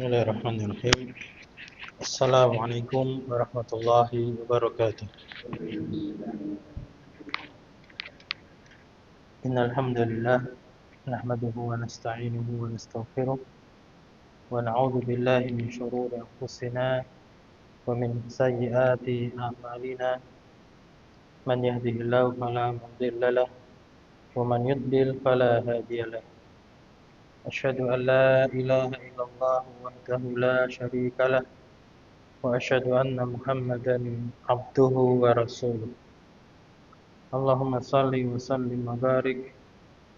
Bismillahirrahmanirrahim. Assalamualaikum warahmatullahi wabarakatuh. Innal hamdalillah nahmaduhu wa nasta'inuhu wa nastaghfiruh wa na'udzu billahi min shururi anfusina wa min sayyiati a'malina. Man yahdihillahu fala mudilla lahu wa man yudlil fala hadiya lahu. Asyhadu an la ilaha illallah wahdahu la syarika lahu wa asyhadu anna Muhammadan abduhu wa rasuluh. Allahumma salli wa sallim wa barik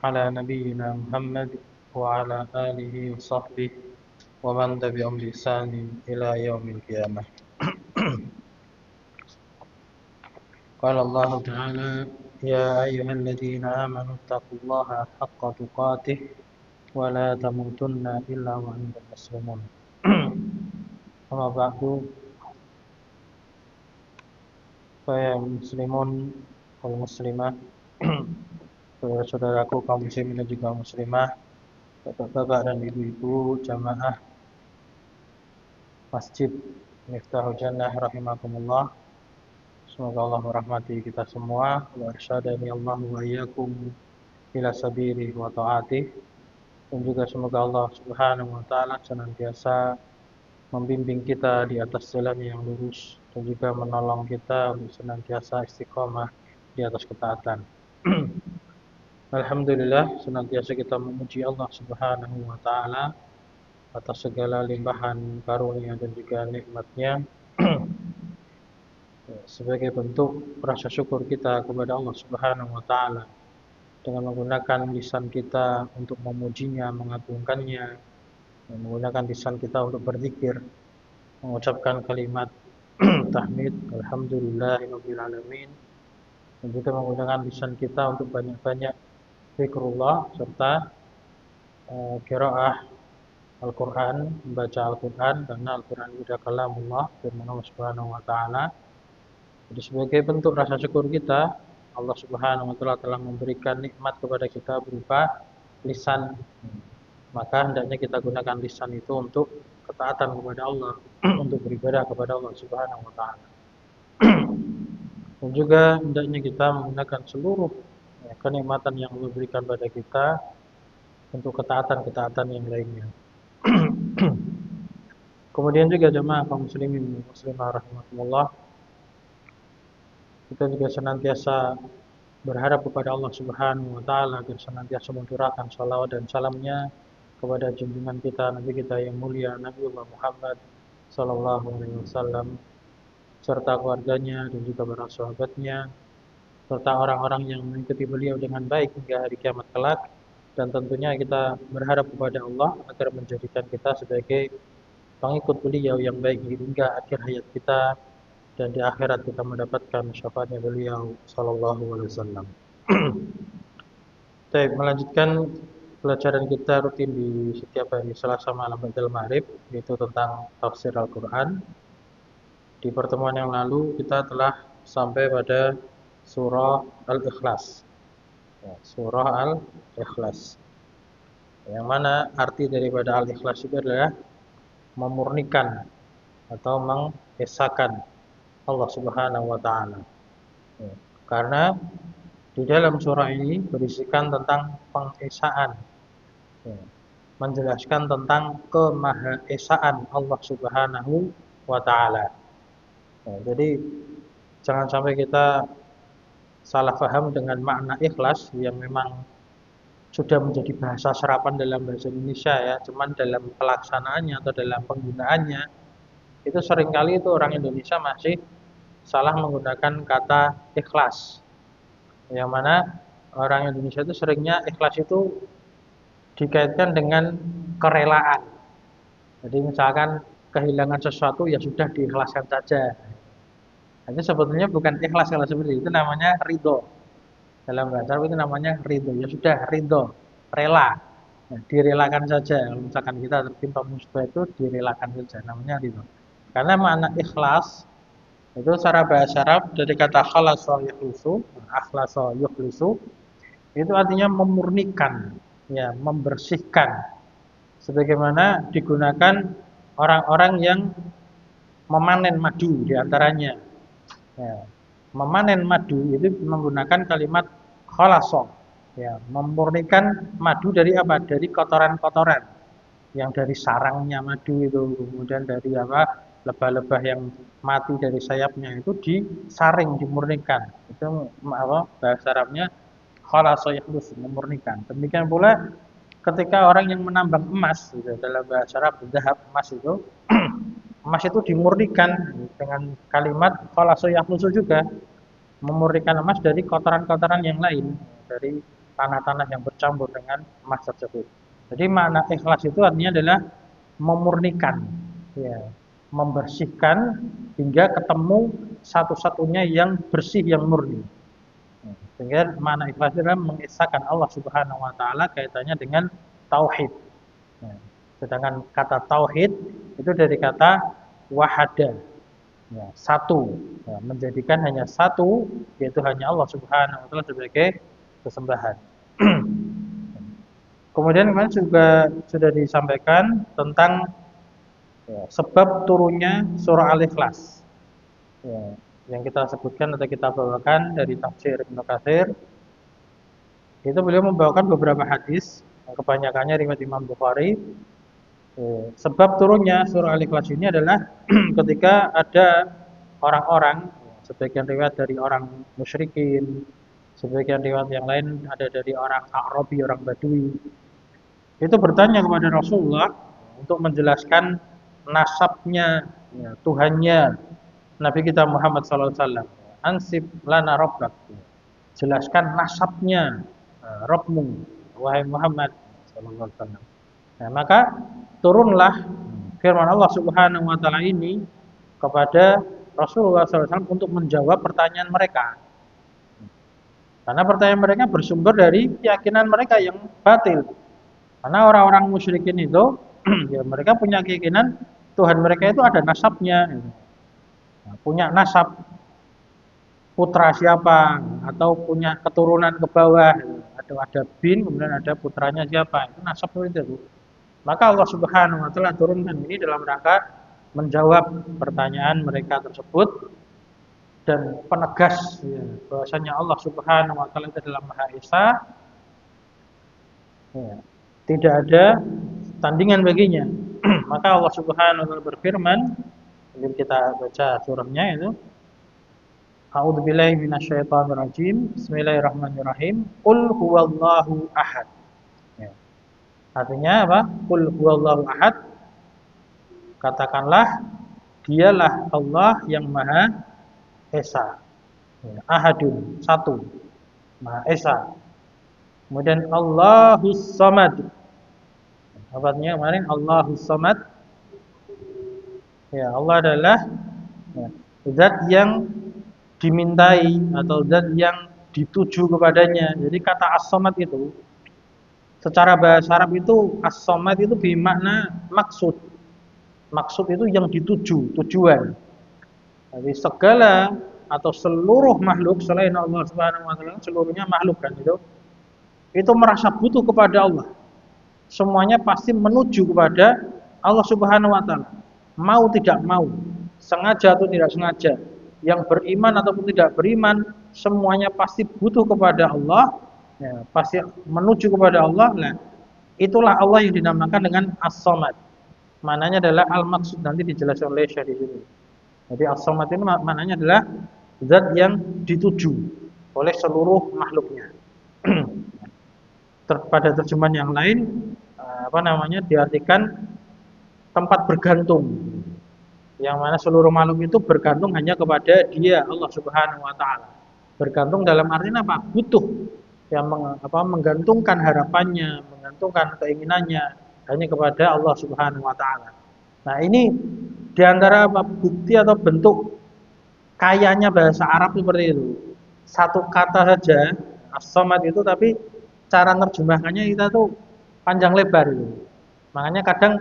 ala nabiyyina Muhammad wa ala alihi wa sahbihi wa man tabi'ahum bi ihsanin ila yaumil qiyamah. Qala Allah Ta'ala ya ayyuhalladzina amanu taqullaha haqqa tuqatih wa la tamutunna illa wa antum muslimun. Amma ba'du, ya muslimun wal muslimah, saudara-saudaraku kaum muslimin dan juga muslimah, bapak-bapak dan ibu-ibu jamaah Masjid Miftahul Jannah rahimakumullah. Semoga Allah merahmati kita semua wa arsyadani Allah wa iyyakum ila sabili wa ta'atih. Dan juga semoga Allah Subhanahu wa taala senantiasa membimbing kita di atas jalan yang lurus dan juga menolong kita untuk senantiasa istiqomah di atas ketaatan. Alhamdulillah, senantiasa kita memuji Allah Subhanahu wa taala atas segala limpahan karunia dan juga nikmatnya sebagai bentuk rasa syukur kita kepada Allah Subhanahu wa taala dengan menggunakan lisan kita untuk memujinya, mengagungkannya, menggunakan lisan kita untuk berzikir, mengucapkan kalimat tahmid alhamdulillahirabbil alamin, dan juga menggunakan lisan kita untuk banyak-banyak zikrullah serta qiraah Al-Qur'an, membaca Al-Qur'an, karena Al-Qur'an itu kalamullah, firman Allah Subhanahu wa taala. Jadi sebagai bentuk rasa syukur kita, Allah Subhanahu wa taala telah memberikan nikmat kepada kita berupa lisan. Maka hendaknya kita gunakan lisan itu untuk ketaatan kepada Allah, untuk beribadah kepada Allah Subhanahu wa taala. Dan juga hendaknya kita menggunakan seluruh kenikmatan yang Allah berikan pada kita untuk ketaatan-ketaatan yang lainnya. Kemudian juga jemaah kaum muslimin muslimah rahimakumullah, kita juga senantiasa berharap kepada Allah Subhanahu wa taala agar senantiasa mencurahkan salawat dan salamnya kepada junjungan kita, Nabi kita yang mulia, Nabiullah Muhammad sallallahu alaihi wasallam, serta keluarganya dan juga para sahabatnya, serta orang-orang yang mengikuti beliau dengan baik hingga hari kiamat kelak. Dan tentunya kita berharap kepada Allah agar menjadikan kita sebagai pengikut beliau yang baik hingga akhir hayat kita, dan di akhirat kita mendapatkan syafaatnya beliau sallallahu alaihi wasallam. Baik, melanjutkan pelajaran kita rutin di setiap hari Selasa malam ba'dal maghrib, yaitu tentang tafsir Al-Qur'an. Di pertemuan yang lalu kita telah sampai pada surah Al-Ikhlas. Surah Al-Ikhlas. Yang mana arti daripada Al-Ikhlas itu adalah memurnikan atau mengesahkan Allah Subhanahu wa taala. Karena di dalam surah ini berisikan tentang pengesaan, menjelaskan tentang kemahaesaan Allah Subhanahu wa taala. Jadi jangan sampai kita salah paham dengan makna ikhlas yang memang sudah menjadi bahasa serapan dalam bahasa Indonesia ya, cuman dalam pelaksanaannya atau dalam penggunaannya itu seringkali itu orang Indonesia masih salah menggunakan kata ikhlas. Yang mana orang Indonesia itu seringnya ikhlas itu dikaitkan dengan kerelaan. Jadi misalkan kehilangan sesuatu ya sudah diikhlaskan saja. Itu sebetulnya bukan ikhlas kalau seperti itu, namanya ridho. Dalam bahasa Arab itu namanya ridho. Ya sudah ridho, rela. Direlakan saja. Kalau misalkan kita tertimpa musibah itu direlakan saja, namanya ridho. Karena makna ikhlas itu secara bahasa Arab dari kata khalasa yukhlisu, akhlasa yukhlisu, itu artinya memurnikan, ya, membersihkan. Sebagaimana digunakan orang-orang yang memanen madu di antaranya. Ya, memanen madu itu menggunakan kalimat khalasa. Ya, memurnikan madu dari apa? Dari kotoran-kotoran yang dari sarangnya madu itu, kemudian dari apa? Lebah-lebah yang mati dari sayapnya itu disaring, dimurnikan. Itu apa? Bahasa Arabnya khalasa yahlus, memurnikan. Demikian pula ketika orang yang menambang emas, gitu, dalam bahasa Arab zahab, emas itu emas itu dimurnikan dengan kalimat khalasa yahlus juga, memurnikan emas dari kotoran-kotoran yang lain, dari tanah-tanah yang bercampur dengan emas tersebut. Jadi makna ikhlas itu artinya adalah memurnikan, ya, membersihkan hingga ketemu satu-satunya yang bersih, yang murni. Sehingga makna ikhlas itu adalah mengesahkan Allah Subhanahu wa taala kaitannya dengan tauhid. Ya. Sedangkan kata tauhid itu dari kata wahada, ya, satu, ya, menjadikan hanya satu, yaitu hanya Allah Subhanahu wa taala sebagai sesembahan. Kemudian kemarin juga sudah disampaikan tentang, ya, sebab turunnya surah Al-Ikhlas, ya, yang kita sebutkan atau kita bawakan dari tafsir Ibnu Katsir. Itu beliau membawakan beberapa hadis, kebanyakannya riwayat Imam Bukhari. Sebab turunnya surah Al-Ikhlas ini adalah ketika ada orang-orang, sebagian riwayat dari orang musyrikin, sebagian riwayat yang lain ada dari orang Arabi, orang Badui, itu bertanya kepada Rasulullah untuk menjelaskan nasabnya, ya, Tuhannya Nabi kita Muhammad SAW. Ansib lana rabbak, jelaskan nasabnya, Rabbmu, wahai Muhammad SAW. Nah, maka turunlah firman Allah Subhanahu wa taala ini kepada Rasulullah SAW untuk menjawab pertanyaan mereka. Karena pertanyaan mereka bersumber dari keyakinan mereka yang batil. Karena orang-orang musyrikin itu ya, mereka punya keyakinan Tuhan mereka itu ada nasabnya. Nah, punya nasab putra siapa, atau punya keturunan ke bawah, ada bin kemudian ada putranya siapa, itu nasab itu. Maka Allah Subhanahu wa taala turunkan ini dalam rangka menjawab pertanyaan mereka tersebut dan penegas, ya, bahwasanya Allah Subhanahu wa taala itu adalah Maha Esa, ya, tidak ada tandingan baginya. Maka Allah Subhanahu wa taala berfirman, sebelum kita baca surahnya itu, A'udzubillahi minasyaitonirrajim. Bismillahirrahmanirrahim. Qul huwallahu ahad. Ya. Artinya apa? Qul huwallahu ahad. Katakanlah, dialah Allah yang Maha Esa. Ya. Ahadun, satu. Maha Esa. Kemudian Allahus Samad. Artinya kemarin Allahus Samad. Ya, Allah adalah, ya, zat yang dimintai atau zat yang dituju kepadanya. Jadi kata as-samad itu secara bahasa Arab itu as-samad itu bermakna maksud. Maksud itu yang dituju, tujuan. Jadi segala atau seluruh makhluk selain Allah Subhanahu wa taala, seluruhnya makhluk kan itu merasa butuh kepada Allah. Semuanya pasti menuju kepada Allah Subhanahu wa taala. Mau tidak mau, sengaja atau tidak sengaja, yang beriman ataupun tidak beriman, semuanya pasti butuh kepada Allah, ya, pasti menuju kepada Allah. Nah, itulah Allah yang dinamakan dengan As-Samad. Maknanya adalah al-maksud, nanti dijelaskan oleh Syekh di sini. Jadi As-Samad itu maknanya adalah zat yang dituju oleh seluruh makhluknya. Pada terjemahan yang lain, diartikan tempat bergantung, yang mana seluruh makhluk itu bergantung hanya kepada Dia, Allah Subhanahu wa taala. Bergantung dalam artinya apa? Butuh, yang menggantungkan harapannya, menggantungkan keinginannya hanya kepada Allah Subhanahu wa taala. Nah, ini diantara bukti atau bentuk kayanya bahasa Arab seperti itu. Satu kata saja, as-samad itu, tapi cara nerjemahkannya kita tuh panjang lebar itu. Makanya kadang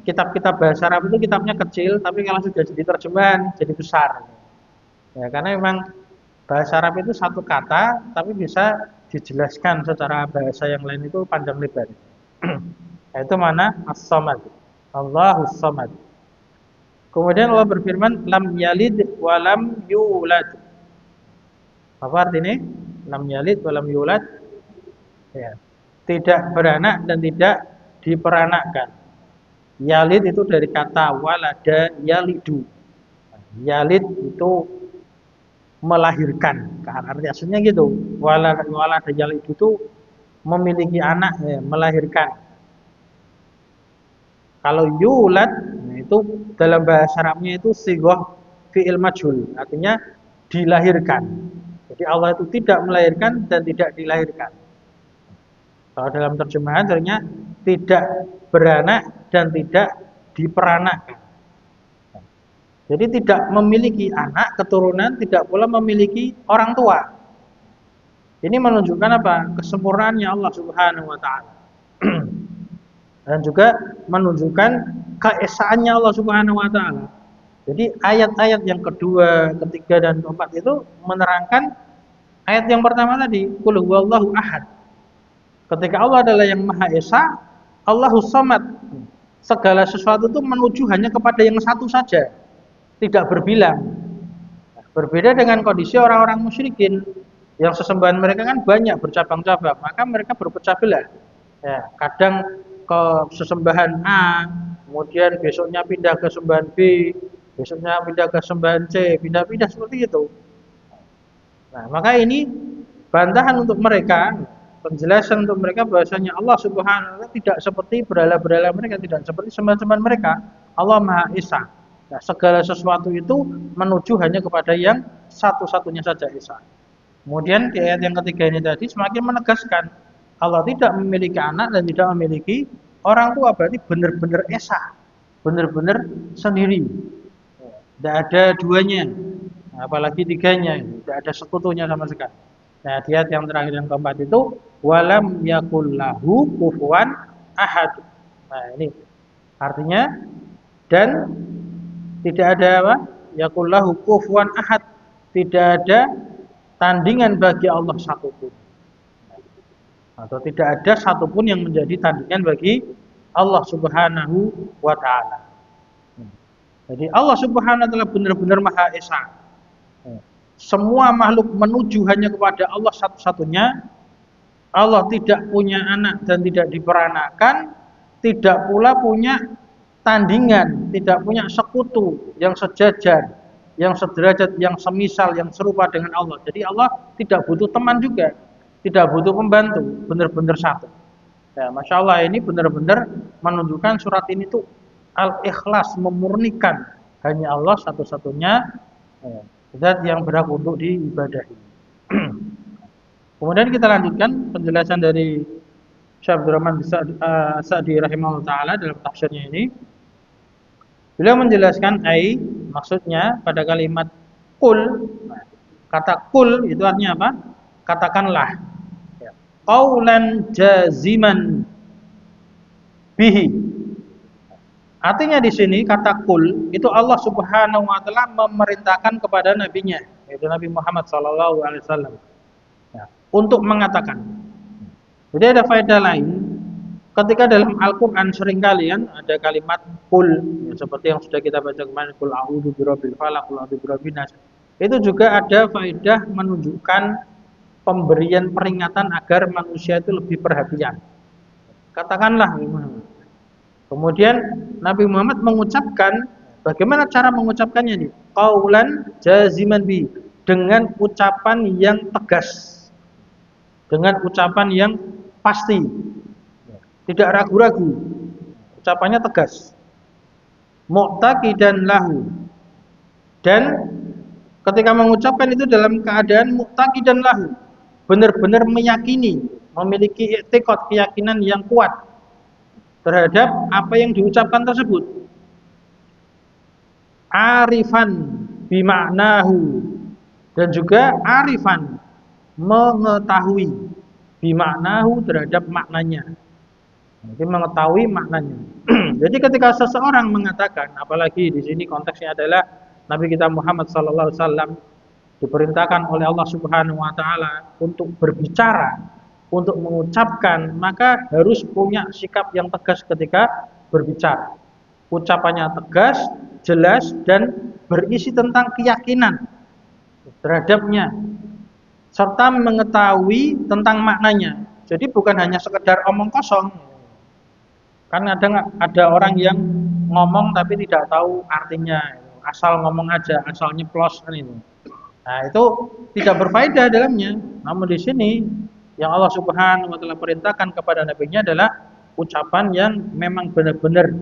kitab-kitab bahasa Arab itu kitabnya kecil, tapi kalau sudah jadi terjemahan jadi besar. Ya, karena memang bahasa Arab itu satu kata, tapi bisa dijelaskan secara bahasa yang lain itu panjang lebar. Itu mana as-samad, Allahus samad. Kemudian Allah berfirman, lam yalid wa lam yulad. Apa artinya? Lam yalid wa lam yulad. Ya. Tidak beranak dan tidak diperanakkan. Yalid itu dari kata walada yalidu. Yalid itu melahirkan. Arti aslinya gitu. Walada yalidu itu memiliki anak, ya, melahirkan. Kalau yulad, nah itu dalam bahasa Arabnya itu sighah fi'il majhul, artinya dilahirkan. Jadi Allah itu tidak melahirkan dan tidak dilahirkan. Kalau dalam terjemahan artinya tidak beranak dan tidak diperanakkan. Jadi tidak memiliki anak, keturunan, tidak pula memiliki orang tua. Ini menunjukkan apa? Kesempurnaannya Allah Subhanahu wa taala. Dan juga menunjukkan keesaannya Allah Subhanahu wa taala. Jadi ayat-ayat yang kedua, ketiga dan keempat itu menerangkan ayat yang pertama tadi, qul huwallahu ahad. Ketika Allah adalah yang Maha Esa, Allahus Samad. Segala sesuatu itu menuju hanya kepada yang satu saja, tidak berbilang. Berbeda dengan kondisi orang-orang musyrikin yang sesembahan mereka kan banyak bercabang-cabang, maka mereka berpecah belah. Ya, kadang ke sesembahan A, kemudian besoknya pindah ke sembahan B, besoknya pindah ke sembahan C, pindah-pindah seperti itu. Nah, maka ini bantahan untuk mereka, penjelasan untuk mereka bahwasanya Allah Subhanahu wa taala tidak seperti berhala-berhala mereka, tidak seperti sembahan-sembahan mereka. Allah Maha Esa. Nah, segala sesuatu itu menuju hanya kepada yang satu-satunya saja Esa. Kemudian di ayat yang ketiga ini tadi semakin menegaskan Allah tidak memiliki anak dan tidak memiliki orang tua, berarti benar-benar esa, benar-benar sendiri. Tidak ada duanya, apalagi tiganya, tidak ada sekutunya sama sekali. Nah, di ayat yang terakhir yang keempat itu walam yakul lahu kufuwan ahad. Nah, ini artinya dan tidak ada apa? Yakul lahu kufuwan ahad, tidak ada tandingan bagi Allah satupun. Atau tidak ada satupun yang menjadi tandingan bagi Allah Subhanahu wa taala. Jadi Allah Subhanahu wa taala benar-benar Maha Esa. Semua makhluk menuju hanya kepada Allah satu-satunya. Allah tidak punya anak dan tidak diperanakkan, tidak pula punya tandingan, tidak punya sekutu yang sejajar, yang sederajat, yang semisal, yang serupa dengan Allah. Jadi Allah tidak butuh teman juga, tidak butuh pembantu, benar-benar satu. Ya, Masya Allah, ini benar-benar menunjukkan surat ini tuh al-ikhlas, memurnikan hanya Allah satu-satunya zat yang berhak untuk diibadahi. Kemudian kita lanjutkan penjelasan dari Syekh Abdurrahman Sa'di rahimahullah ta'ala dalam tafsirnya ini. Beliau menjelaskan maksudnya pada kalimat kul. Kata kul itu artinya apa? Katakanlah. Qaulan jaziman bihi. Artinya di sini kata kul itu Allah Subhanahu wa taala memerintahkan kepada nabinya, yaitu Nabi Muhammad sallallahu alaihi wasallam, ya, untuk mengatakan. Jadi ada faedah lain ketika dalam Al-Qur'an seringkali kan ada kalimat kul, ya, seperti yang sudah kita baca kemarin, kul a'udzu birabbil falaq, kul a'udzu birabbin nas. Itu juga ada faedah menunjukkan pemberian peringatan agar manusia itu lebih perhatian. Katakanlah, kemudian Nabi Muhammad mengucapkan, bagaimana cara mengucapkannya ini? Qaulan jaziman bi, dengan ucapan yang tegas, dengan ucapan yang pasti, tidak ragu-ragu, ucapannya tegas. Mu'taqidan lahu, dan ketika mengucapkan itu dalam keadaan mu'taqidan lahu, benar-benar meyakini, memiliki i'tiqad, keyakinan yang kuat terhadap apa yang diucapkan tersebut. Arifan bimaknahu, dan juga arifan, mengetahui, bimaknahu, terhadap maknanya. Jadi mengetahui maknanya. Jadi ketika seseorang mengatakan, apalagi di sini konteksnya adalah Nabi kita Muhammad sallallahu alaihi wasallam diperintahkan oleh Allah Subhanahu wa taala untuk berbicara, untuk mengucapkan, maka harus punya sikap yang tegas ketika berbicara. Ucapannya tegas, jelas, dan berisi tentang keyakinan terhadapnya, serta mengetahui tentang maknanya. Jadi bukan hanya sekedar omong kosong. Kan ada orang yang ngomong tapi tidak tahu artinya, asal ngomong aja, asal nyeplos kan itu. Nah, itu tidak berfaedah dalamnya. Namun di sini yang Allah Subhanahu wa taala perintahkan kepada nabinya adalah ucapan yang memang benar-benar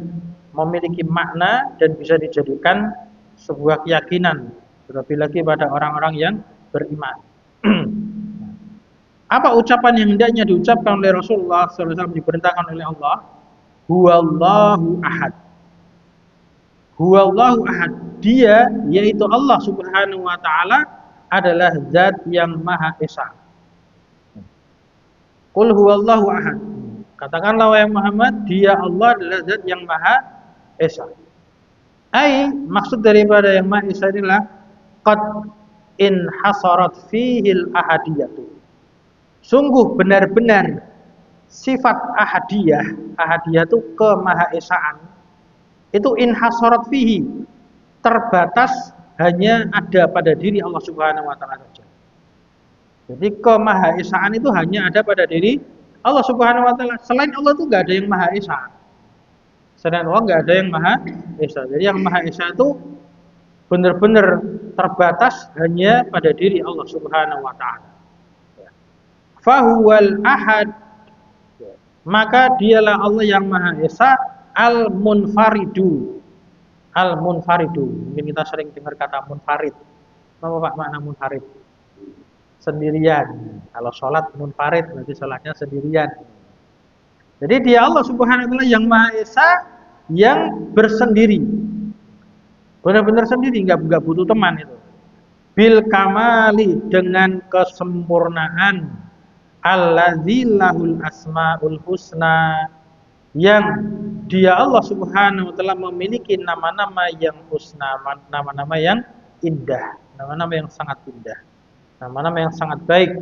memiliki makna dan bisa dijadikan sebuah keyakinan, terlebih lagi pada orang-orang yang beriman. Apa ucapan yang hendaknya diucapkan oleh Rasulullah SAW, diperintahkan oleh Allah? Huwallahu ahad. Huwallahu ahad. Dia, yaitu Allah Subhanahu wa taala, adalah zat yang Maha Esa. Qul huwallahu ahad. Katakanlah wahai Muhammad, dia Allah adalah zat yang Maha Esa. Maksud daripada yang Maha Esa adalah qad in hasarat fihil ahadiyatu. Sungguh benar-benar sifat ahadiyah itu kemahaesaan, itu inhasarat fihi, terbatas hanya ada pada diri Allah Subhanahu wa taala saja. Jadi kemahaesaan itu hanya ada pada diri Allah Subhanahu wa taala. Selain Allah itu enggak ada yang Maha Esa. Selain Allah enggak ada yang Maha Esa. Jadi yang Maha Esa itu benar-benar terbatas hanya pada diri Allah Subhanahu wa taala. Fahuwal ahad, maka dialah Allah yang Maha Esa, al-munfaridu. Al-munfaridu, mungkin kita sering dengar kata munfarid. Apa Pak makna munfarid? Sendirian. Kalau sholat munfarid berarti sholatnya sendirian. Jadi dia Allah Subhanahu wa taala yang Maha Esa, yang bersendiri. Benar-benar sendiri, enggak butuh teman itu. Bil kamali, dengan kesempurnaan. Allazi lahul asmaul husna, yang dia Allah Subhanahu wa taala memiliki nama-nama yang husna, nama-nama yang indah, nama-nama yang sangat indah, nama-nama yang sangat baik,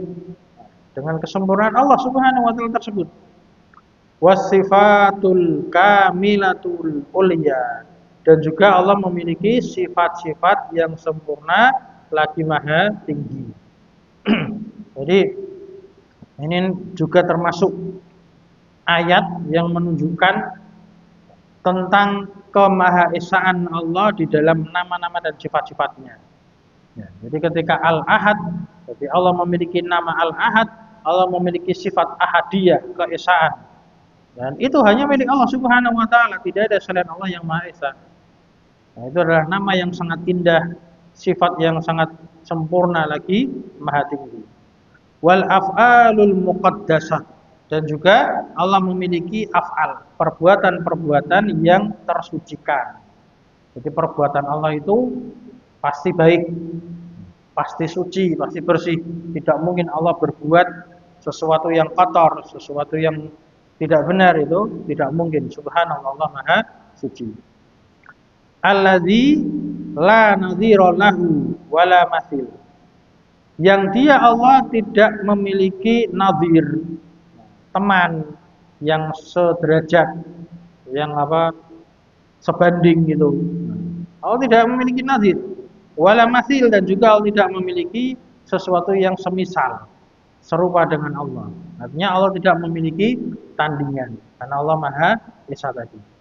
dengan kesempurnaan Allah Subhanahu wa taala tersebut. Wasifatul kamilatul ulya, dan juga Allah memiliki sifat-sifat yang sempurna lagi maha tinggi. Jadi ini juga termasuk ayat yang menunjukkan tentang kemahaesaan Allah di dalam nama-nama dan sifat-sifatnya. Ya, jadi ketika Al-Ahad, jadi Allah memiliki nama Al-Ahad, Allah memiliki sifat ahadiyah, keesaan. Dan itu hanya milik Allah Subhanahu wa taala, tidak ada selain Allah yang Maha Esa. Nah, itu adalah nama yang sangat indah, sifat yang sangat sempurna lagi maha tinggi. Wal af'alul muqaddasah, dan juga Allah memiliki af'al, perbuatan-perbuatan yang tersucikan. Jadi perbuatan Allah itu pasti baik, pasti suci, pasti bersih. Tidak mungkin Allah berbuat sesuatu yang kotor, sesuatu yang tidak benar, itu tidak mungkin. Subhanallah, Allah Maha Suci. Alladzi la nadhira lahu wala mathil, yang dia Allah tidak memiliki nadhir, teman yang sederajat, yang sebanding gitu. Allah tidak memiliki nadhir, wala mathil, dan juga Allah tidak memiliki sesuatu yang semisal, serupa dengan Allah. Artinya Allah tidak memiliki tandingan, karena Allah Maha Esa tadi.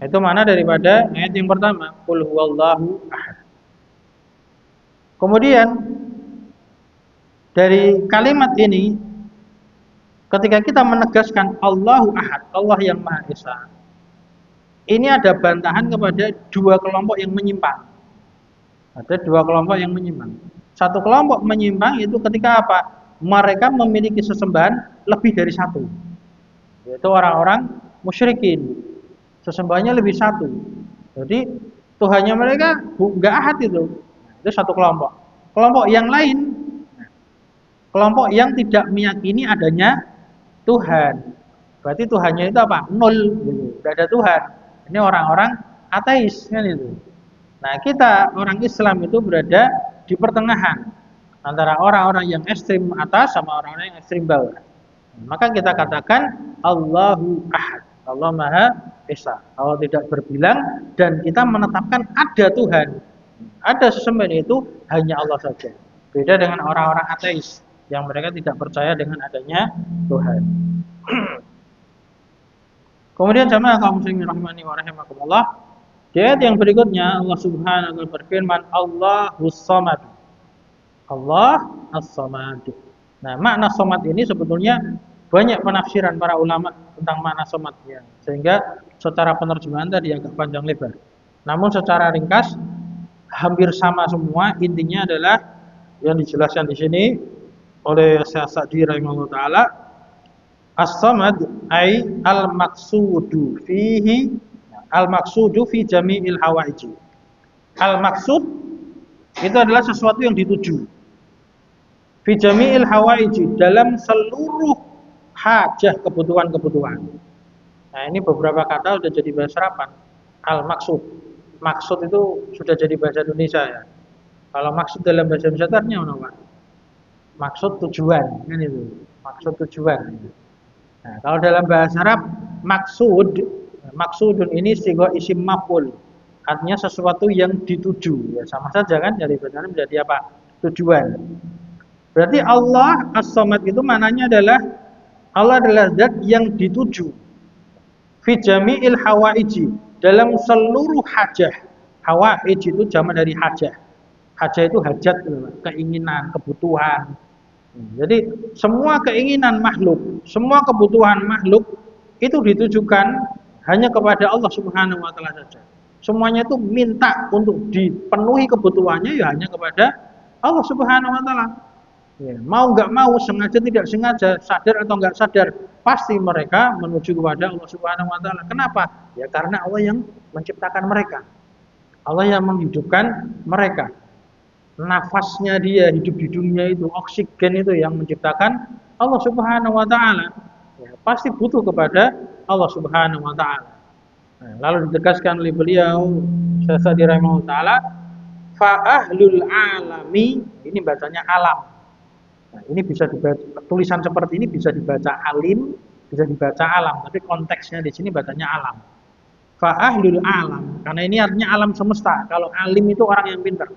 Itu mana daripada ayat yang pertama, qul huwallahu ahad. Kemudian dari kalimat ini, ketika kita menegaskan Allahu Ahad, Allah yang Maha Esa, ini ada bantahan kepada dua kelompok yang menyimpang. Ada dua kelompok yang menyimpang. Satu kelompok menyimpang itu ketika apa? Mereka memiliki sesembahan lebih dari satu, yaitu orang-orang musyrikin. Sesembahannya lebih satu. Jadi Tuhannya mereka enggak ahad itu. Itu satu kelompok. Kelompok yang lain, kelompok yang tidak meyakini adanya Tuhan. Berarti Tuhannya itu apa? Nol, gitu. Tidak ada Tuhan. Ini orang-orang ateis kan itu. Nah, kita orang Islam itu berada di pertengahan antara orang-orang yang ekstrim atas sama orang-orang yang ekstrim bawah. Maka kita katakan Allahu Ahad. Allah Maha Esa. Allah tidak berbilang dan kita menetapkan ada Tuhan. Ada sesembahan itu hanya Allah saja. Beda dengan orang-orang ateis yang mereka tidak percaya dengan adanya Tuhan. Kemudian jamaah kaum muslimin rahimani wa rahimakumullah, di ayat yang berikutnya Allah Subhanahu wa taala berfirman, Allahus Samad. Allah As-Samad. Nah, makna samad ini sebetulnya banyak penafsiran para ulama tentang makna samadnya. Sehingga secara penerjemahan tadi agak panjang lebar. Namun secara ringkas hampir sama semua, intinya adalah yang dijelaskan di sini oleh Syekh Sa'di rahimahullah taala, as-samad ay al-maqsudu fi jami'il hawaiji. Al-maqsud itu adalah sesuatu yang dituju. Fi jami'il hawaiji, dalam seluruh hajah, kebutuhan-kebutuhan. Nah, ini beberapa kata sudah jadi bahasa Araban. Al-maqsud. Maksud itu sudah jadi bahasa Indonesia ya. Kalau maksud dalam bahasa Indonesia artinya apa? Maksud tujuan, kan itu. Maksud tujuan. Nah, kalau dalam bahasa Arab maksudun ini sigo isim maf'ul. Artinya sesuatu yang dituju. Ya sama saja kan, dari bahasa Arab menjadi apa? Tujuan. Berarti Allah As-Samad itu maknanya adalah Allah adalah zat yang dituju. Fi jami'il hawaiji, dalam seluruh hajah. Hawaij itu jamak dari hajah. Hajah itu hajat, keinginan, kebutuhan. Jadi semua keinginan makhluk, semua kebutuhan makhluk itu ditujukan hanya kepada Allah Subhanahu wa taala saja. Semuanya itu minta untuk dipenuhi kebutuhannya ya hanya kepada Allah Subhanahu wa taala. Ya, mau nggak mau, sengaja tidak sengaja, sadar atau nggak sadar, pasti mereka menuju kepada Allah Subhanahu wa taala. Kenapa? Ya karena Allah yang menciptakan mereka. Allah yang menghidupkan mereka. Nafasnya dia hidup di dunia itu, oksigen itu yang menciptakan Allah Subhanahu wa taala. Ya, pasti butuh kepada Allah Subhanahu wa taala. Nah, lalu ditegaskan oleh beliau Syekh Sa'di rahimahullah taala, fa ahlul alami, ini bacanya alam. Nah, ini bisa dibaca, tulisan seperti ini bisa dibaca alim, bisa dibaca alam, tapi konteksnya di sini bacanya alam. Fa ahlul alam, karena ini artinya alam semesta. Kalau alim itu orang yang pintar.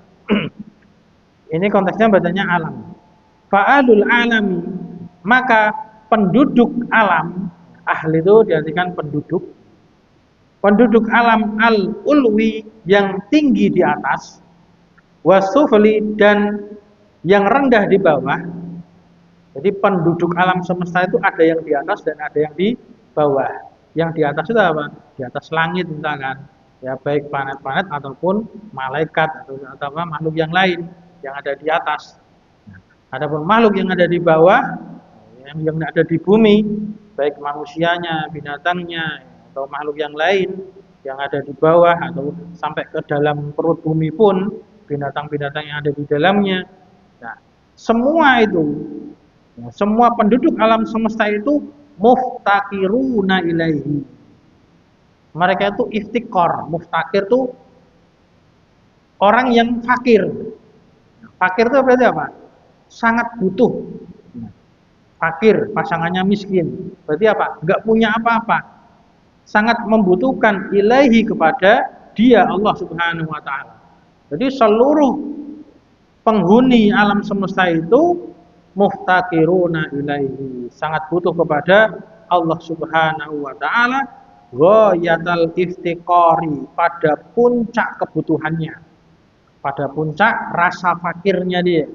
Ini konteksnya bacanya alam. Fa ahlul alami, maka penduduk alam, ahli itu diartikan penduduk. Penduduk alam al-ulwi, yang tinggi di atas, wasufli, dan yang rendah di bawah. Jadi penduduk alam semesta itu ada yang di atas dan ada yang di bawah. Yang di atas itu apa? Di atas langit misalkan. Ya baik planet-planet ataupun malaikat atau apa, makhluk yang lain yang ada di atas. Nah, adapun makhluk yang ada di bawah, yang ada di bumi, baik manusianya, binatangnya, atau makhluk yang lain yang ada di bawah atau sampai ke dalam perut bumi pun, binatang-binatang yang ada di dalamnya. Nah, semua itu, ya, semua penduduk alam semesta itu muftakiruna ilaihi. Mereka itu iftikor. Muftakir itu orang yang fakir. Fakir itu berarti apa? Sangat butuh. Fakir, pasangannya miskin. Berarti apa? Enggak punya apa-apa. Sangat membutuhkan ilaihi kepada dia, Allah Subhanahu wa taala. Jadi seluruh penghuni alam semesta itu muftakiruna ilaihi, sangat butuh kepada Allah Subhanahu wa taala, ghayatal iftiqari, pada puncak kebutuhannya, pada puncak rasa fakirnya dia.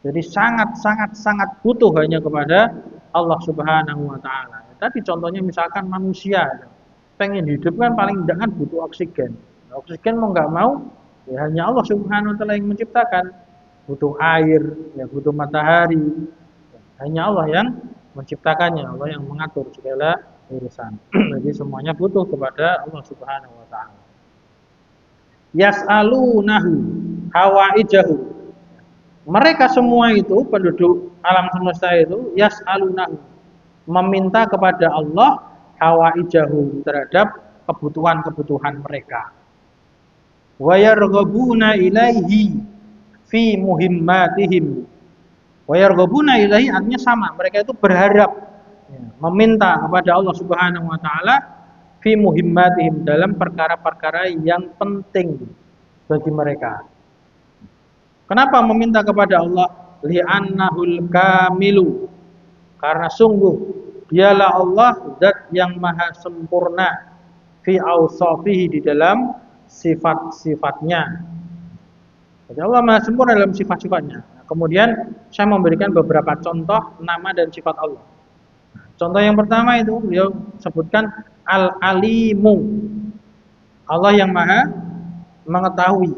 Jadi sangat butuh hanya kepada Allah Subhanahu wa taala. Tadi contohnya misalkan manusia pengen hidup kan paling tidak kan butuh oksigen. Oksigen mau nggak mau ya hanya Allah Subhanahu wa taala yang menciptakan. Butuh air, ya butuh matahari. Hanya Allah yang menciptakannya, Allah yang mengatur segala urusan. Jadi semuanya butuh kepada Allah Subhanahu wa taala. Yas'alunahu hawaijahu. Mereka semua itu penduduk alam semesta itu yas'alunahu, meminta kepada Allah hawaijahu, terhadap kebutuhan-kebutuhan mereka. Wa yarghabuna ilaihi fi muhimmatihim. Wa yarghabuna ilaihi artinya sama, mereka itu berharap, ya, meminta kepada Allah Subhanahu wa taala fi muhimmatihim, dalam perkara-perkara yang penting bagi mereka. Kenapa meminta kepada Allah? Li'annahul kamilu, karena sungguh dialah Allah zat yang maha sempurna fi awsafihi, di dalam sifat-sifatnya. Jadi Allah maha sempurna dalam sifat-sifatnya. Nah, kemudian saya memberikan beberapa contoh nama dan sifat Allah. Contoh yang pertama itu beliau sebutkan Al-Alimu, Allah yang maha mengetahui.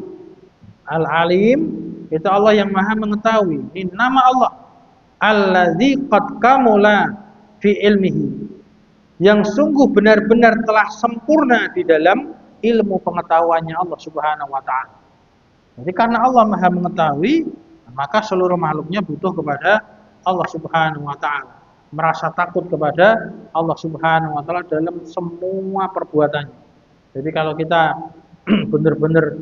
Al-Alim itu Allah yang maha mengetahui. Ini nama Allah. Alladzi qad kamula fi ilmihi, yang sungguh benar-benar telah sempurna di dalam ilmu pengetahuannya Allah Subhanahu wa taala. Jadi karena Allah maha mengetahui, maka seluruh makhluknya butuh kepada Allah Subhanahu wa taala, merasa takut kepada Allah Subhanahu wa taala dalam semua perbuatannya. Jadi kalau kita benar-benar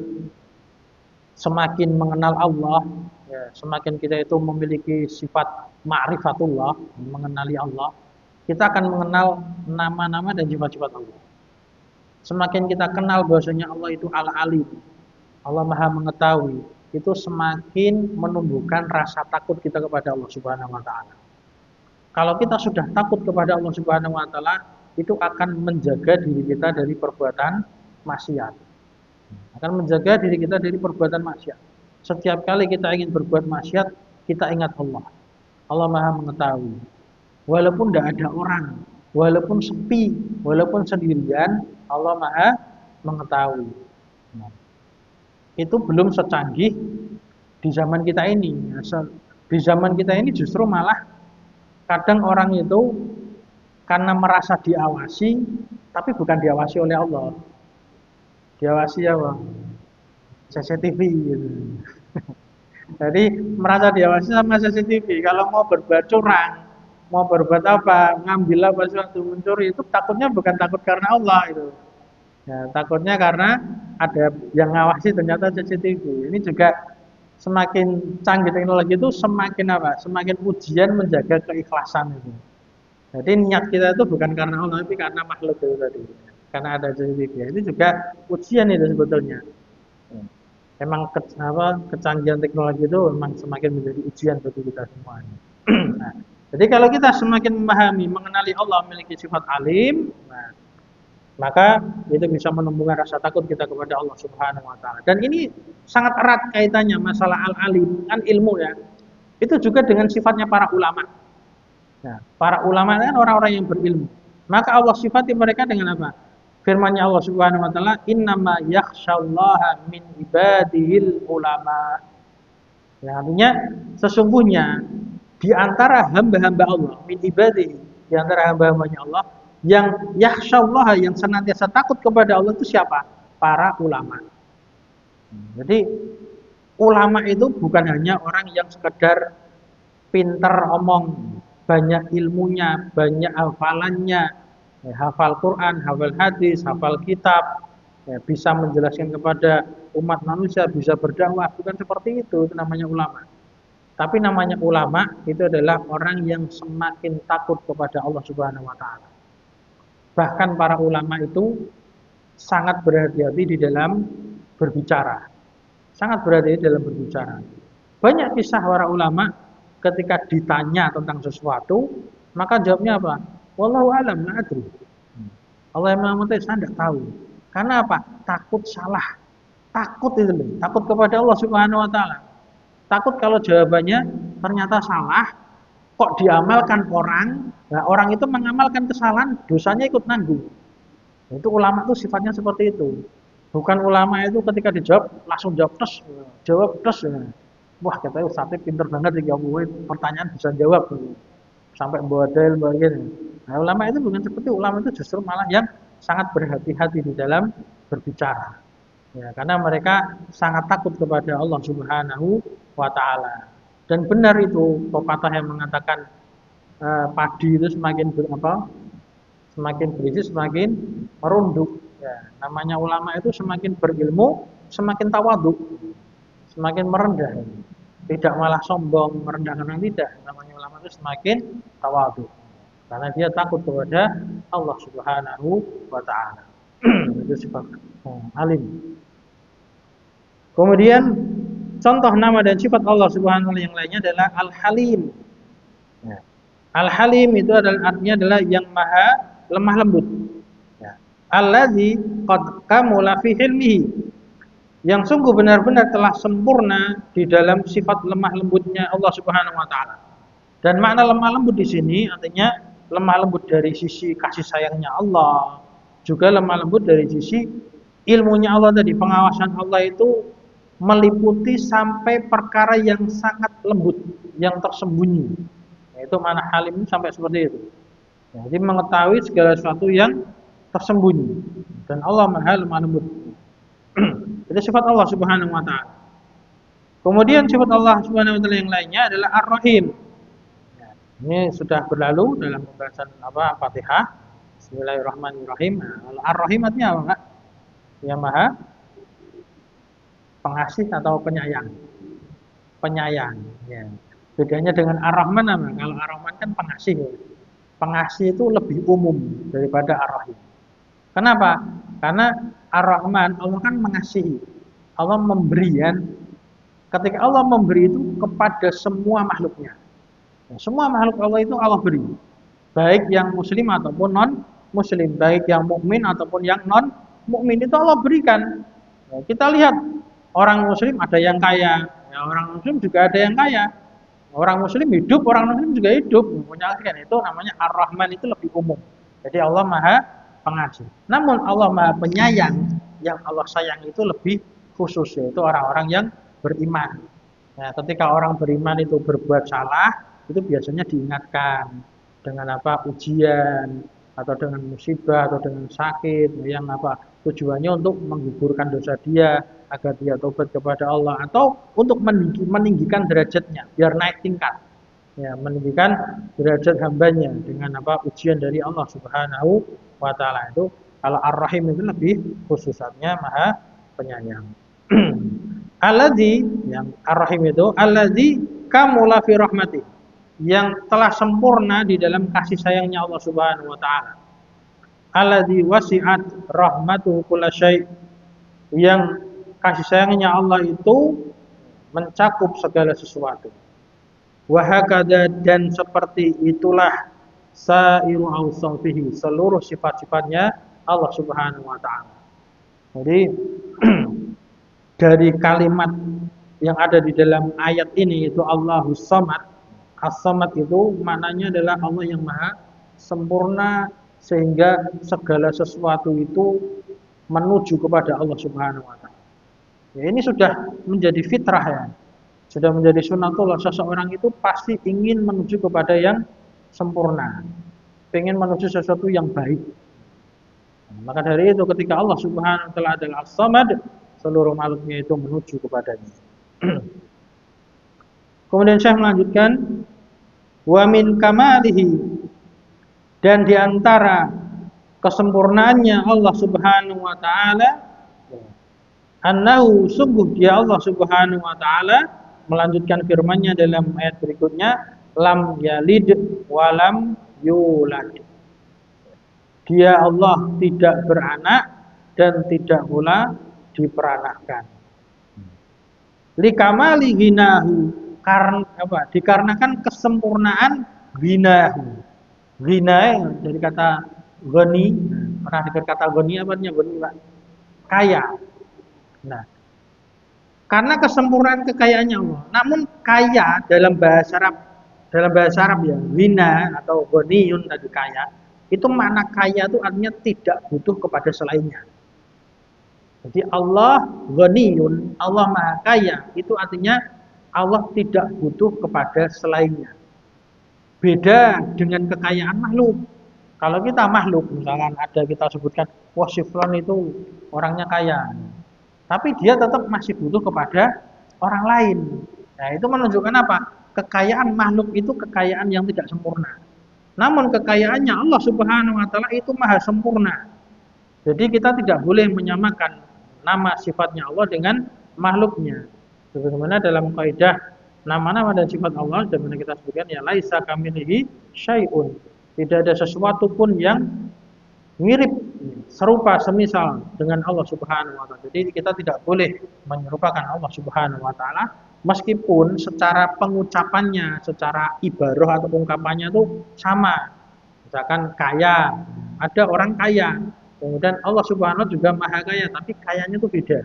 semakin mengenal Allah, ya, semakin kita itu memiliki sifat ma'rifatullah, mengenali Allah, kita akan mengenal nama-nama dan sifat-sifat Allah. Semakin kita kenal bahwasanya Allah itu Al-Alim, Allah maha mengetahui, itu semakin menumbuhkan rasa takut kita kepada Allah Subhanahu wa taala. Kalau kita sudah takut kepada Allah Subhanahu wa taala, itu akan menjaga diri kita dari perbuatan maksiat. Akan menjaga diri kita dari perbuatan maksiat. Setiap kali kita ingin berbuat maksiat, kita ingat Allah. Allah maha mengetahui. Walaupun tidak ada orang, walaupun sepi, walaupun sendirian, Allah maha mengetahui. Nah, itu belum secanggih di zaman kita ini. Di zaman kita ini justru malah kadang orang itu karena merasa diawasi, tapi bukan diawasi oleh Allah. Diawasi apa? CCTV gitu. Jadi merasa diawasi sama CCTV. Kalau mau berbuat curang, mau berbuat apa, ngambil apa sesuatu, mencuri, itu takutnya bukan takut karena Allah itu. Ya, takutnya karena ada yang ngawasi ternyata CCTV. Ini juga semakin canggih teknologi itu semakin apa? Semakin ujian menjaga keikhlasan itu. Jadi niat kita itu bukan karena Allah, tapi karena makhluk itu tadi. Karena ada CCTV. Itu juga ujian itu sebetulnya. Emang kecanggihan teknologi itu memang semakin menjadi ujian bagi kita semuanya. Nah, jadi kalau kita semakin memahami, mengenali Allah memiliki sifat alim, nah, maka itu bisa menumbuhkan rasa takut kita kepada Allah Subhanahu wa taala. Dan ini sangat erat kaitannya masalah al-alim, kan ilmu ya. Itu juga dengan sifatnya para ulama. Nah, para ulama kan orang-orang yang berilmu. Maka Allah sifati mereka dengan apa? Firman-Nya Allah Subhanahu wa taala, "Innama yakhsyallaha min ibadihil ulama." Ya, artinya sesungguhnya di antara hamba-hamba Allah, min ibadihi, di antara hamba-hambanya Allah yang yakhsyallaha, yang senantiasa takut kepada Allah itu siapa? Para ulama. Jadi ulama itu bukan hanya orang yang sekedar pintar omong, banyak ilmunya, banyak hafalannya, ya, hafal Quran, hafal hadis, hafal kitab, ya, bisa menjelaskan kepada umat manusia, bisa berdakwah, bukan seperti itu namanya ulama. Tapi namanya ulama itu adalah orang yang semakin takut kepada Allah Subhanahu wa taala. Bahkan para ulama itu sangat berhati-hati di dalam berbicara. Sangat berhati-hati dalam berbicara. Banyak kisah para ulama ketika ditanya tentang sesuatu, maka jawabnya apa? Wallahu a'lam, la adri. Allah yang Maha Mengetahui, saya tidak tahu. Karena apa? Takut salah. Takut itu loh. Takut kepada Allah Subhanahu wa taala. Takut kalau jawabannya ternyata salah, kok diamalkan orang, nah orang itu mengamalkan kesalahan, dosanya ikut nanggung. Itu ulama itu sifatnya seperti itu. Bukan ulama itu ketika dijawab langsung jawab terus, jawab terus. Wah, katanya ustadznya pinter banget ya, pertanyaan bisa jawab sampai bawa dalil begini. Nah, ulama itu bukan seperti ulama itu justru malah yang sangat berhati-hati di dalam berbicara. Ya, karena mereka sangat takut kepada Allah Subhanahu wa taala. Dan benar itu pepatah yang mengatakan padi itu semakin semakin berisi semakin merunduk. Ya, namanya ulama itu semakin berilmu, semakin tawadhu, semakin merendah. Tidak malah sombong, merendahkan orang, tidak. Namanya ulama itu semakin tawadhu. karena dia takut kepada Allah Subhanahu wa taala. Itu sifat alim. Kemudian contoh nama dan sifat Allah Subhanahu wa taala yang lainnya adalah Al-Halim. Ya. Al-Halim itu artinya adalah yang maha lemah lembut. Ya. Allazi qad kamula fi hilmihi. Yang sungguh benar-benar telah sempurna di dalam sifat lemah lembutnya Allah Subhanahu wa taala. Dan makna lemah lembut di sini artinya lemah lembut dari sisi kasih sayangnya Allah, juga lemah lembut dari sisi ilmunya Allah tadi, pengawasan Allah itu meliputi sampai perkara yang sangat lembut, yang tersembunyi. Itu makna halim sampai seperti itu. Jadi mengetahui segala sesuatu yang tersembunyi. Dan Allah maha lemah lembut. Itu sifat Allah Subhanahu wa taala. Kemudian sifat Allah Subhanahu wa taala yang lainnya adalah Ar-Rahim. Ini sudah berlalu dalam pembahasan Fatihah. Bismillahirrahmanirrahim. Ar-Rahim artinya apa, Pak? Yang maha pengasih atau penyayang. Penyayang, ya. Bedanya dengan Ar-Rahman apa? Kalau Ar-Rahman kan pengasih. Pengasih itu lebih umum daripada Ar-Rahim. Kenapa? Karena Ar-Rahman Allah kan mengasihi. Allah memberi kan. Ketika Allah memberi itu kepada semua makhluknya. Semua makhluk Allah itu Allah beri. Baik yang muslim ataupun non muslim, baik yang mukmin ataupun yang non mukmin itu Allah berikan. Nah, kita lihat orang muslim ada yang kaya, ya, orang muslim juga ada yang kaya. Orang muslim hidup, orang muslim juga hidup. Punya kan itu namanya Ar-Rahman, itu lebih umum. Jadi Allah Maha Pengasih. Namun Allah Maha Penyayang, yang Allah sayang itu lebih khusus, yaitu orang-orang yang beriman. Nah, ketika orang beriman itu berbuat salah, itu biasanya diingatkan dengan ujian atau dengan musibah atau dengan sakit yang tujuannya untuk menggugurkan dosa dia agar dia tobat kepada Allah atau untuk meninggikan derajatnya biar naik tingkat, ya, meninggikan derajat hambanya dengan ujian dari Allah Subhanahu wa taala. Itu kalau Ar-Rahim itu lebih khususnya Maha Penyayang. Alladzi, yang Ar-Rahim itu alladzi kamula fi rahmati, yang telah sempurna di dalam kasih sayangnya Allah Subhanahu wa taala. Alladzi wasi'at rahmatuhu kullasyai, yang kasih sayangnya Allah itu mencakup segala sesuatu. Wa hakadha, dan seperti itulah sairu awsafihi, seluruh sifat-sifatnya Allah Subhanahu wa taala. Jadi dari kalimat yang ada di dalam ayat ini itu Allahus Samad. As-Samad itu maknanya adalah Allah yang maha sempurna sehingga segala sesuatu itu menuju kepada Allah Subhanahu wa taala. Ya, ini sudah menjadi fitrah, ya. Sudah menjadi sunatullah, seseorang itu pasti ingin menuju kepada yang sempurna. Ingin menuju sesuatu yang baik. Maka dari itu ketika Allah Subhanahu wa taala adalah As-Samad, seluruh makhluknya itu menuju kepadanya. Kemudian Syekh melanjutkan, wa min kamalihi, dan diantara kesempurnaannya Allah Subhanahu wa taala, annahu, sungguh dia Allah Subhanahu wa taala, melanjutkan firman-Nya dalam ayat berikutnya, lam yalid wa lam yulad. Dia Allah tidak beranak dan tidak pula diperanakkan. Likamali ghinahu, karena dikarenakan kesempurnaan ghinahu. Ghina dari kata ghani, pernah dengar kata ghani apa artinya ghani, Pak? Kaya. Nah, karena kesempurnaan kekayaannya Allah. Namun kaya dalam bahasa Arab ya, ghina atau ghaniyun tadi kaya, itu makna kaya itu artinya tidak butuh kepada selainnya. Jadi Allah ghaniyun, Allah Maha Kaya, itu artinya Allah tidak butuh kepada selainnya. Beda dengan kekayaan makhluk. Kalau kita makhluk, misalkan ada kita sebutkan, wah si Fulan itu orangnya kaya, tapi dia tetap masih butuh kepada orang lain. Nah, itu menunjukkan apa? Kekayaan makhluk itu kekayaan yang tidak sempurna. Namun kekayaannya Allah Subhanahu wa taala itu maha sempurna. Jadi kita tidak boleh menyamakan nama sifatnya Allah dengan makhluknya. Sebagaimana dalam kaidah nama-nama dan sifat Allah, sebagaimana kita sebutkan, ya laisa kamilihi syai'un. Tidak ada sesuatu pun yang mirip, serupa, semisal dengan Allah Subhanahu wa taala. Jadi kita tidak boleh menyerupakan Allah Subhanahu wa taala meskipun secara pengucapannya, secara ibarah atau ungkapannya itu sama. Misalkan kaya, ada orang kaya. Kemudian Allah Subhanahu wa taala juga maha kaya, tapi kayanya itu beda.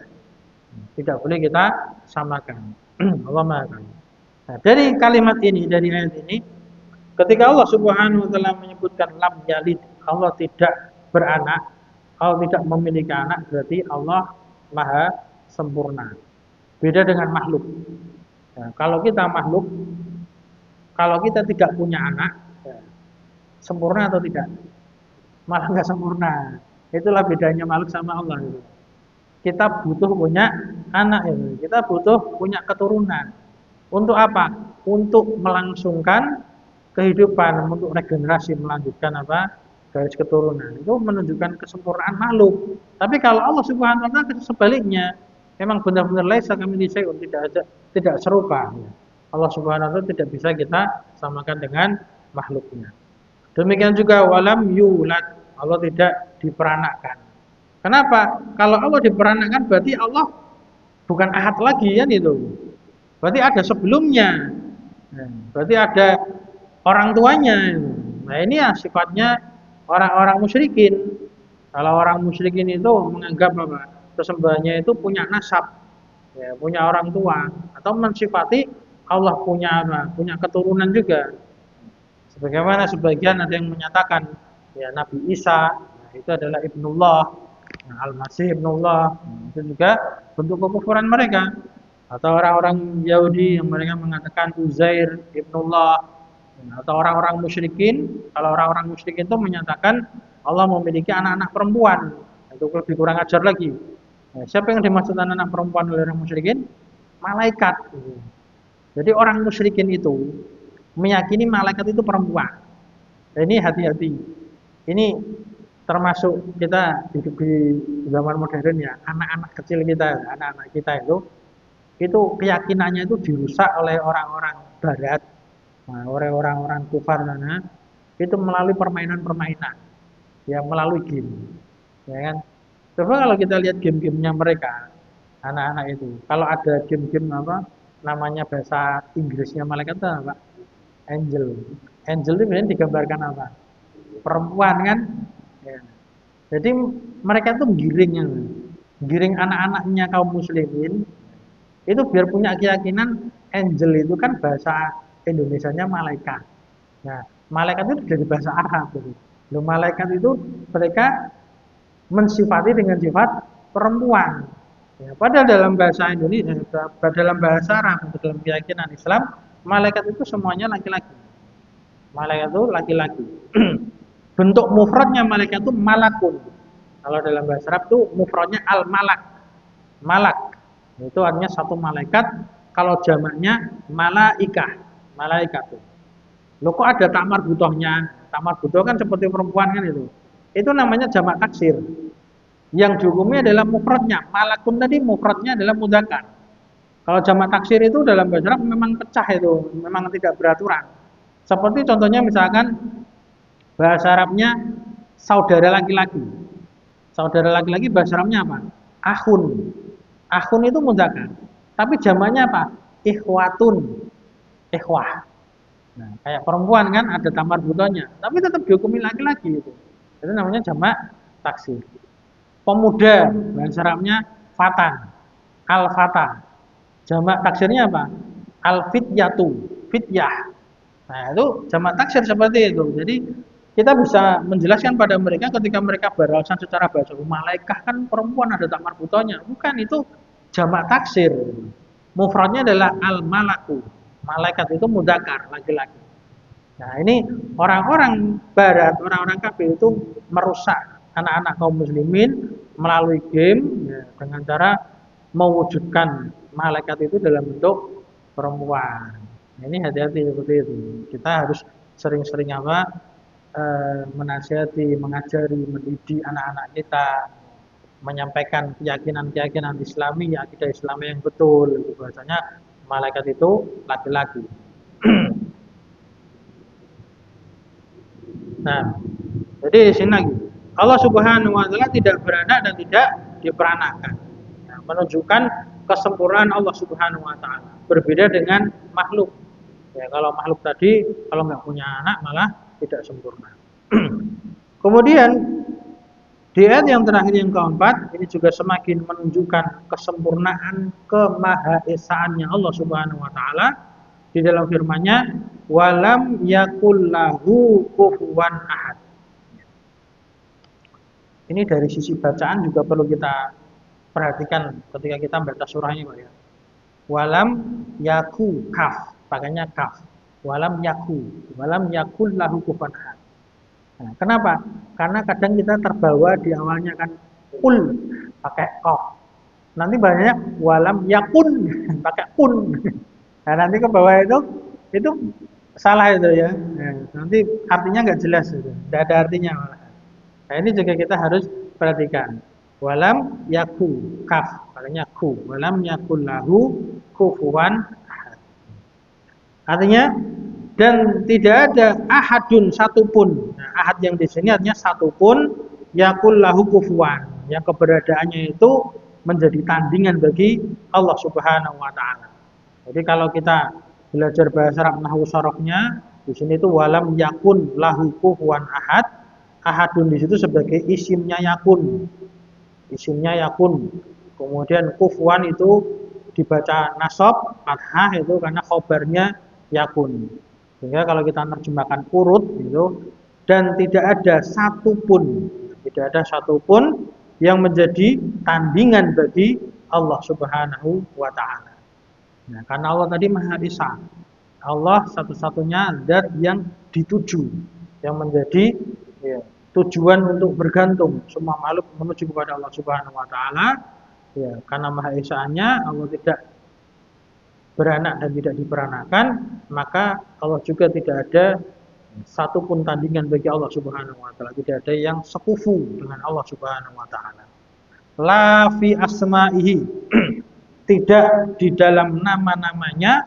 Tidak boleh kita samakan. Allah maha kaya. Nah, dari kalimat ini, dari ayat ini, ketika Allah Subhanahu wa taala menyebutkan lam yalid, Allah tidak beranak, Allah tidak memiliki anak, berarti Allah maha sempurna. Beda dengan makhluk. Nah, kalau kita makhluk, kalau kita tidak punya anak, ya, sempurna atau tidak? Malah nggak sempurna. Itulah bedanya makhluk sama Allah. Gitu. Kita butuh punya anak, gitu. Kita butuh punya keturunan. Untuk apa? Untuk melangsungkan kehidupan, untuk regenerasi, melanjutkan apa? Garis keturunan. Itu menunjukkan kesempurnaan makhluk. Tapi kalau Allah Subhanahu wa taala sebaliknya, memang benar-benar laisa kamitslihi syai'un, tidak serupa. Allah Subhanahu wa taala tidak bisa kita samakan dengan makhluknya. Demikian juga walam yulad, Allah tidak diperanakkan. Kenapa? Kalau Allah diperanakkan berarti Allah bukan ahad lagi kan itu. Berarti ada sebelumnya. Berarti ada orang tuanya. Nah ini ya sifatnya orang-orang musyrikin. Kalau orang musyrikin itu menganggap apa? Sesembahannya itu punya nasab, ya, punya orang tua, atau mensifati Allah punya apa? Punya keturunan juga. Sebagaimana sebagian ada yang menyatakan ya Nabi Isa nah, itu adalah ibnullah, nah, Al-Masih ibnullah, itu juga bentuk kekufuran mereka. Atau orang-orang Yahudi yang mereka mengatakan Uzair ibnullah, atau orang-orang musyrikin, kalau orang-orang musyrikin itu menyatakan Allah memiliki anak-anak perempuan, itu lebih kurang ajar lagi. Nah, siapa yang dimaksud anak-anak perempuan oleh orang musyrikin? Malaikat. Jadi orang musyrikin itu meyakini malaikat itu perempuan. Nah, ini hati-hati. Ini termasuk kita hidup di zaman modern ya, anak-anak kecil kita, anak-anak kita itu keyakinannya itu dirusak oleh orang-orang Barat. Nah, orang-orang kufar sana itu melalui permainan-permainan, ya melalui game, ya kan. Coba kalau kita lihat game-gamenya mereka, anak-anak itu, kalau ada game-game apa namanya bahasa Inggrisnya malaikat itu apa? Angel. Angel itu biasanya digambarkan apa? Perempuan kan. Ya. Jadi mereka itu giring anak-anaknya kaum muslimin itu biar punya keyakinan angel itu kan bahasa Indonesianya malaikat. Nah, malaikat itu dari bahasa Arab. Gitu. Loh, malaikat itu mereka mensifati dengan sifat perempuan. Ya, padahal dalam bahasa Indonesia, dalam bahasa Arab, dalam keyakinan Islam, malaikat itu semuanya laki-laki. Malaikat itu laki-laki. Bentuk mufradnya malaikat itu malakun. Kalau dalam bahasa Arab itu mufradnya al-malak. Malak. Itu artinya satu malaikat. Kalau jamaknya malaikah. Malaikat itu. Loh kok ada tak marbutohnya? Tak marbutoh kan seperti perempuan kan itu. Itu namanya jamak taksir. Yang dihukumi adalah mufradnya. Malakun tadi mufradnya adalah mudzakkar. Kalau jamak taksir itu dalam bahasa Arab memang pecah itu, memang tidak beraturan. Seperti contohnya misalkan bahasa Arabnya saudara laki-laki. Saudara laki-laki bahasa Arabnya apa? Akhun. Akhun itu mudzakkar. Tapi jamaknya apa? Ikhwatun. Ikhwah. Nah, kayak perempuan kan ada tamar butonya, tapi tetap dihukumi laki-laki itu. Itu namanya jamak taksir. Pemuda bahasa Arabnya fatan. Al-fata. Jamak taksirnya apa? Al-fityatu. Fityah. Nah, itu jamak taksir seperti itu. Jadi kita bisa menjelaskan pada mereka ketika mereka beralasan secara bahasa malaikah kan perempuan ada tamar butonya. Bukan, itu jamak taksir. Mufradnya adalah al-malaku. Malaikat itu mudzakkar, laki-laki. Nah, ini orang-orang Barat, orang-orang kafir itu merusak anak-anak kaum muslimin melalui game ya, dengan cara mewujudkan malaikat itu dalam bentuk perempuan. Nah, ini hati-hati seperti itu. Kita harus sering-sering apa? Menasihati, mengajari, mendidik anak-anak kita, menyampaikan keyakinan-keyakinan Islami, akidah Islami yang betul. Bahwasanya malaikat itu laki-laki. Nah, jadi di sini lagi Allah Subhanahu wa taala tidak beranak dan tidak diperanakan. Nah, menunjukkan kesempurnaan Allah Subhanahu wa taala. Berbeda dengan makhluk. Ya, kalau makhluk tadi kalau nggak punya anak malah tidak sempurna. Kemudian di ayat yang terakhir yang keempat ini juga semakin menunjukkan kesempurnaan kemahaesaannya Allah Subhanahu wa taala di dalam firman-Nya walam yakul lahu kufuwan ahad. Ini dari sisi bacaan juga perlu kita perhatikan ketika kita membaca surahnya Pak ya. Walam yaku kaf, pakainya kaf. Walam yakul lahu kufuwan ahad. Nah, kenapa? Karena kadang kita terbawa di awalnya kan kul pakai kof. Nanti banyak walam yakun pakai kun. Nah, nanti ke bawah itu salah itu ya. Nah, nanti artinya nggak jelas itu. Tidak ada artinya malah. Nah, ini juga kita harus perhatikan. Walam yaku kaf, maknanya ku. Walam yakul lahu kufuwan ahad. Artinya dan tidak ada ahadun satupun. Nah, ahad yang di sini artinya satupun yakul lahu kufuwan. Yang keberadaannya itu menjadi tandingan bagi Allah Subhanahu wa taala. Jadi kalau kita belajar bahasa Arab nahwu sharafnya, di sini itu walam yakun lahu kufuwan ahad. Ahadun di situ sebagai isimnya yakun. Isimnya yakun. Kemudian kufuwan itu dibaca nasab, fathah itu karena khobarnya yakun. Sehingga kalau kita terjemahkan urut itu dan tidak ada satupun yang menjadi tandingan bagi Allah Subhanahu wa taala. Nah, karena Allah tadi Maha Esa. Allah satu-satunya zat yang dituju, yang menjadi ya, tujuan untuk bergantung semua makhluk menuju kepada Allah Subhanahu wa taala. Ya, karena Maha Esa-Nya Allah tidak beranak dan tidak diperanakan, maka Allah juga tidak ada satupun tandingan bagi Allah Subhanahu wa taala. Tidak ada yang sekufu dengan Allah Subhanahu wa taala. La fi asma'ihi. Tidak di dalam nama-namanya,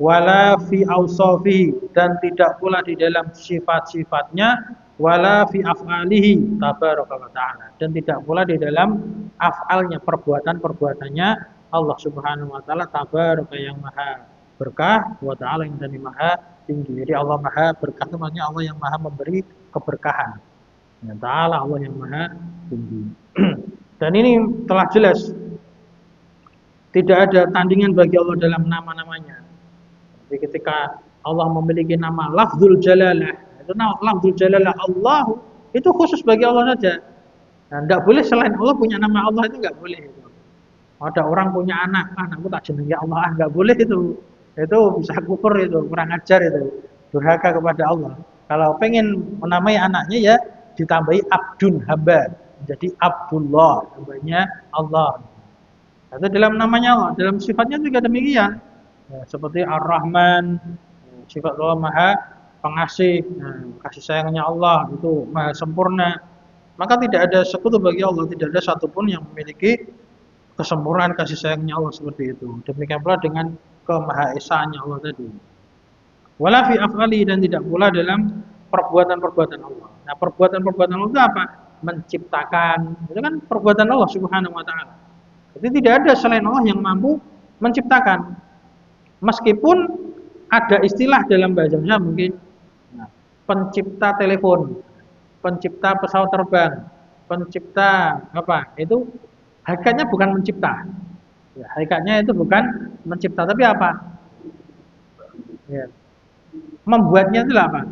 wala fi ausafihi, dan tidak pula di dalam sifat-sifatnya, wala fi af'alihi tabaraka wa ta'ala, dan tidak pula di dalam af'alnya, perbuatan-perbuatannya Allah Subhanahu wa taala tabaraka yang maha berkah, wa ta'ala yang tadi maha tinggi. Jadi Allah maha berkah itu maksudnya Allah yang maha memberi keberkahan. Ya ta'ala Allah yang maha tinggi. Dan ini telah jelas tidak ada tandingan bagi Allah dalam nama-namanya. Jadi ketika Allah memiliki nama lafzul jalalah, itu nama lafzul jalalah Allah itu khusus bagi Allah saja. Nah, tidak boleh selain Allah punya nama Allah, itu nggak boleh. Ada orang punya anak, anakku tak jenenge Allah, nggak boleh itu. Itu bisa kufur, itu kurang ajar, itu durhaka kepada Allah. Kalau pengen menamai anaknya ya ditambahi abdun, hamba, jadi Abdullah, hambanya Allah. Itu dalam namanya Allah, dalam sifatnya juga demikian. Ya, seperti Ar-Rahman, sifat Allah maha pengasih, kasih sayangnya Allah itu maha sempurna. Maka tidak ada sekutu bagi Allah, tidak ada satupun yang memiliki kesempurnaan kasih sayangnya Allah seperti itu. Demikian pula dengan kemahaesaannya Allah tadi. Wala fi af'ali, dan tidak pula dalam perbuatan-perbuatan Allah. Nah, perbuatan-perbuatan Allah itu apa? Menciptakan. Itu kan perbuatan Allah Subhanahu wa taala. Jadi tidak ada selain Allah yang mampu menciptakan. Meskipun ada istilah dalam bahasa Indonesia mungkin pencipta telepon, pencipta pesawat terbang, pencipta apa? Itu hakikatnya bukan mencipta. Ya, hakikatnya itu bukan mencipta, tapi apa? Ya. Membuatnya itu apa?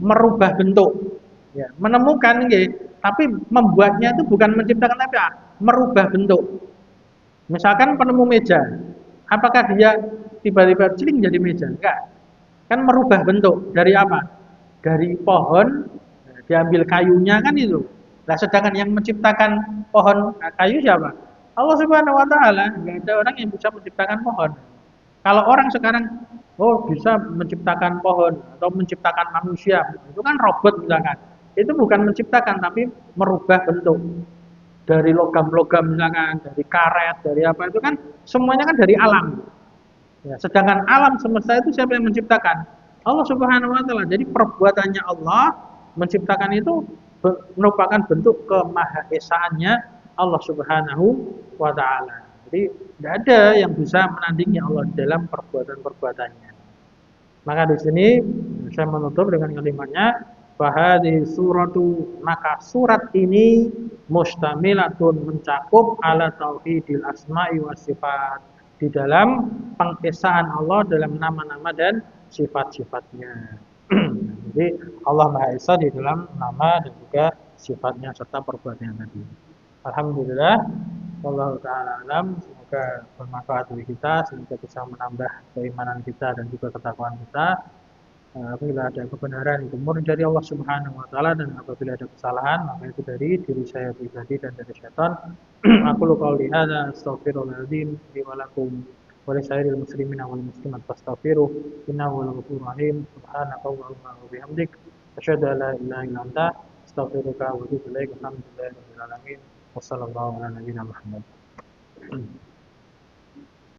Merubah bentuk. Ya, menemukan tapi membuatnya itu bukan menciptakan, tapi apa? Merubah bentuk. Misalkan penemu meja, apakah dia tiba-tiba celing jadi meja? Enggak. Kan merubah bentuk. Dari apa? Dari pohon, diambil kayunya kan itu. Nah, sedangkan yang menciptakan pohon kayu siapa? Allah Subhanahu wa taala. Enggak ada orang yang bisa menciptakan pohon. Kalau orang sekarang bisa menciptakan pohon atau menciptakan manusia, itu kan robot misalkan. Itu bukan menciptakan tapi merubah bentuk. Dari logam-logam misalkan, dari karet, dari apa itu kan semuanya kan dari alam. Ya, sedangkan alam semesta itu siapa yang menciptakan? Allah Subhanahu wa taala. Jadi perbuatannya Allah menciptakan itu merupakan bentuk kemahaesaannya Allah Subhanahu wa taala. Jadi tidak ada yang bisa menandingi Allah dalam perbuatan-perbuatannya. Maka di sini saya menutup dengan kalimatnya fahadhihi suratu, maka surat ini mustamilatun, mencakup ala tauhidil asma'i was sifat, di dalam pengesaan Allah dalam nama-nama dan sifat-sifatnya. Jadi Allah Maha Esa di dalam nama dan juga sifatnya serta perbuatannya tadi. Alhamdulillah, wallahu taala alam, semoga bermanfaat bagi kita, semoga bisa menambah keimanan kita dan juga ketakwaan kita. Apabila ada kebenaran itu murni dari Allah Subhanahu wa taala, dan apabila ada kesalahan maka itu dari diri saya pribadi dan dari syaitan. Aku qouli hadza astaghfirullahaladzim li wa lakum wa li sairil muslimina wal muslimat fastaghfiruh innahu huwal ghafurur rahim. Subhanakallahumma wa bihamdik asyhadu an la ilaha illa anta astaghfiruka wa atubu ilaik. Alhamdulillahirabbil alamin. Wassallallahu ala nabiyyina Muhammad.